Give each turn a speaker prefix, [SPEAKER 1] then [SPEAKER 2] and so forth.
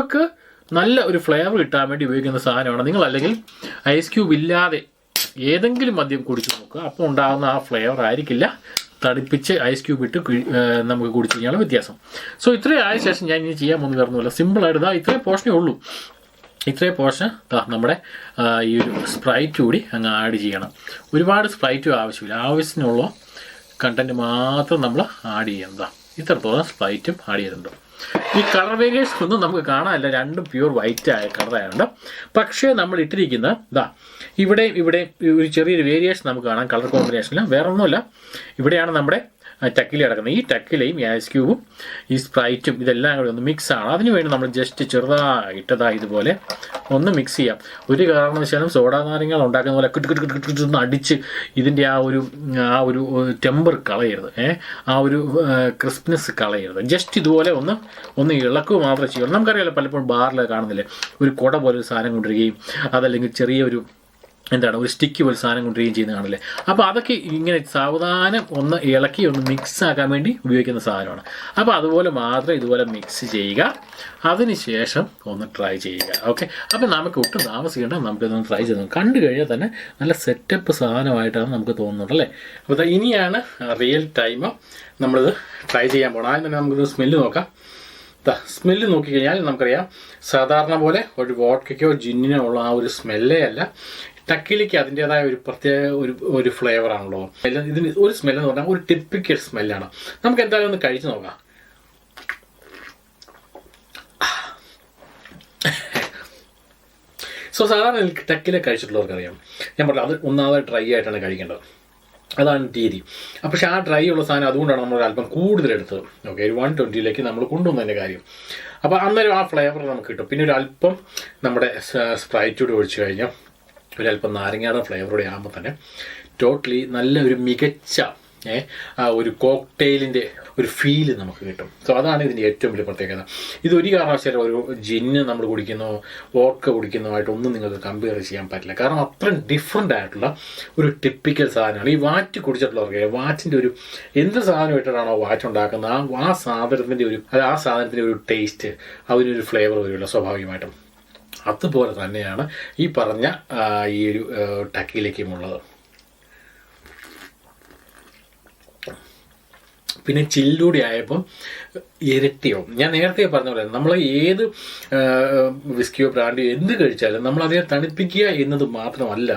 [SPEAKER 1] നമുക്ക് നല്ല ഒരു ഫ്ലേവർ കിട്ടാൻ വേണ്ടി ഉപയോഗിക്കുന്ന സാധനമാണ്. നിങ്ങൾ അല്ലെങ്കിൽ ഐസ് ക്യൂബ് ഇല്ലാതെ ഏതെങ്കിലും മദ്യം കുടിച്ചു നോക്കുക. അപ്പോൾ ഉണ്ടാകുന്ന ആ ഫ്ലേവർ ആയിരിക്കില്ല തണുപ്പിച്ച് ഐസ് ക്യൂബ് ഇട്ട് നമുക്ക് കുടിച്ചു കഴിഞ്ഞാൽ വ്യത്യാസം. സോ ഇത്രയും ആയ ശേഷം ഞാൻ ഇനി ചെയ്യാൻ പോകുന്ന വരുന്നില്ല. സിമ്പിളായിട്ട് ഇത്രയും പോർഷനേ ഉള്ളൂ. ഇത്രയും പോർഷൻ നമ്മുടെ ഈ ഒരു സ്പ്രൈറ്റ് കൂടി അങ്ങ് ആഡ് ചെയ്യണം. ഒരുപാട് സ്പ്രൈറ്റും ആവശ്യമില്ല. ആവശ്യത്തിനുള്ള കണ്ടൻറ്റ് മാത്രം നമ്മൾ ആഡ് ചെയ്യണം. ഇത്രത്തോളം സ്പ്രൈറ്റും ആഡ് ചെയ്തിട്ടുണ്ട്. ഈ കളർ വേരിയേഷൻ ഒന്നും നമുക്ക് കാണാനില്ല, രണ്ടും പ്യൂർ വൈറ്റ് ആയ കളറായുണ്ട്. പക്ഷേ നമ്മൾ ഇട്ടിരിക്കുന്ന ഇവിടെ ഒരു ചെറിയൊരു വേരിയേഷൻ നമുക്ക് കാണാം കളർ കോമ്പിനേഷനിൽ. വേറെ ഒന്നുമില്ല, ഇവിടെയാണ് നമ്മുടെ ടക്കില കിടക്കുന്നത്. ഈ ടക്കിലയും ഈ ഐസ് ക്യൂബും ഈ സ്പ്രൈറ്റും ഇതെല്ലാം കൂടി ഒന്ന് മിക്സ് ആണ്. അതിന് വേണ്ടി നമ്മൾ ജസ്റ്റ് ചെറുതായിട്ടതാ ഇതുപോലെ ഒന്ന് മിക്സ് ചെയ്യാം. ഒരു കാരണവശാലും സോഡാ നാരങ്ങൾ ഉണ്ടാക്കുന്ന പോലെ കിട്ടുന്ന അടിച്ച് ഇതിൻ്റെ ആ ഒരു ടെമ്പർ കളയരുത്, ആ ഒരു ക്രിസ്പിനെസ് കളയരുത്. ജസ്റ്റ് ഇതുപോലെ ഒന്ന് ഇളക്കുക മാത്രമേ ചെയ്യുള്ളൂ. നമുക്കറിയാലോ പലപ്പോഴും ബാറിൽ കാണുന്നില്ലേ ഒരു കുട പോലെ ഒരു സാധനം കൊണ്ടുവരികയും അതല്ലെങ്കിൽ ചെറിയൊരു ഒരു സ്റ്റിക്ക് പോലെ സാധനം കൊണ്ടുവരികയും ചെയ്യുന്ന കാണില്ലേ. അപ്പോൾ അതൊക്കെ ഇങ്ങനെ സാവധാനം ഒന്ന് ഇളക്കി ഒന്ന് മിക്സ് ആക്കാൻ വേണ്ടി ഉപയോഗിക്കുന്ന സാധനമാണ്. അപ്പോൾ അതുപോലെ മാത്രം ഇതുപോലെ മിക്സ് ചെയ്യുക. അതിനുശേഷം ഒന്ന് ട്രൈ ചെയ്യുക. ഓക്കെ, അപ്പോൾ നമുക്ക് ഒട്ടും താമസിക്കേണ്ട, നമുക്കിതൊന്ന് ട്രൈ ചെയ്ത് കണ്ടു കഴിഞ്ഞാൽ തന്നെ നല്ല സെറ്റപ്പ് സാധനമായിട്ടാണ് നമുക്ക് തോന്നുന്നത് അല്ലേ. അപ്പോൾ ഇനിയാണ് റിയൽ ടൈം നമ്മളിത് ട്രൈ ചെയ്യാൻ പോകണം. ആദ്യം തന്നെ നമുക്കിത് സ്മെല്ല് നോക്കാം. സ്മെല്ല് നോക്കിക്കഴിഞ്ഞാൽ നമുക്കറിയാം സാധാരണ പോലെ ഒരു വോഡ്കയ്ക്കോ ജിന്നിനോ ഉള്ള ആ ഒരു സ്മെല്ലേ അല്ല. ടക്കിലിക്ക് അതിൻ്റേതായ ഒരു പ്രത്യേക ഒരു ഫ്ലേവറാണല്ലോ. ഇതിന് ഒരു സ്മെല്ലെന്ന് പറഞ്ഞാൽ ഒരു ടിപ്പിക്കൽ സ്മെല്ലാണ്. നമുക്ക് എന്തായാലും ഒന്ന് കഴിച്ച് നോക്കാം. സോ സാധാരണ ടക്കിലെ കഴിച്ചിട്ടുള്ളവർക്കറിയാം, ഞാൻ പറഞ്ഞു അത് ഒന്നാമത് ഡ്രൈ ആയിട്ടാണ് കഴിക്കേണ്ടത്. അതാണ് രീതി. പക്ഷെ ആ ഡ്രൈ ഉള്ള സാധനം അതുകൊണ്ടാണ് നമ്മൾ അല്പം കൂടുതലെടുത്തത്. ഓക്കെ, ഒരു 120ലേക്ക് നമ്മൾ കൊണ്ടുവന്നതിൻ്റെ കാര്യം. അപ്പോൾ അന്നേരം ആ ഫ്ലേവർ നമുക്ക് കിട്ടും. പിന്നെ ഒരു അല്പം നമ്മുടെ സ്പ്രൈറ്റൂടെ ഒഴിച്ചു കഴിഞ്ഞാൽ ഒരല്പം നാരങ്ങയുടെ ഫ്ലേവറോടെ ആകുമ്പോൾ തന്നെ ടോട്ടലി നല്ല ഒരു മികച്ച ആ ഒരു കോക്ടെയിലിൻ്റെ ഒരു ഫീല് നമുക്ക് കിട്ടും. സോ അതാണ് ഇതിൻ്റെ ഏറ്റവും വലിയ പ്രത്യേകത. ഇതൊരു കാരണവശാലും ഒരു ജിന്ന് നമ്മൾ കുടിക്കുന്നോ വോഡ്ക കുടിക്കുന്നതുമായിട്ടൊന്നും നിങ്ങൾക്ക് കമ്പയർ ചെയ്യാൻ പറ്റില്ല. കാരണം അത്രയും ഡിഫറെൻ്റ് ആയിട്ടുള്ള ഒരു ടിപ്പിക്കൽ സാധനമാണ്. ഈ വാറ്റ് കുടിച്ചിട്ടുള്ളവർക്ക് വാറ്റിൻ്റെ ഒരു എന്ത് സാധനം ഇട്ടിട്ടാണോ വാറ്റ് ഉണ്ടാക്കുന്നത് ആ സാധനത്തിൻ്റെ ഒരു ടേസ്റ്റ് അതിനൊരു ഫ്ലേവർ വരുമല്ലോ സ്വാഭാവികമായിട്ടും. അതുപോലെ തന്നെയാണ് ഈ പറഞ്ഞ ഈ ഒരു ടക്കിലേക്കുമുള്ളത്. പിന്നെ ചില്ലൂടി ആയപ്പം ഇരട്ടിയാവും. ഞാൻ നേരത്തെ പറഞ്ഞ പോലെ നമ്മൾ ഏത് വിസ്കിയോ ബ്രാൻഡിയോ എന്ത് കഴിച്ചാലും നമ്മൾ അതിനെ തണുപ്പിക്കുക എന്നത് മാത്രമല്ല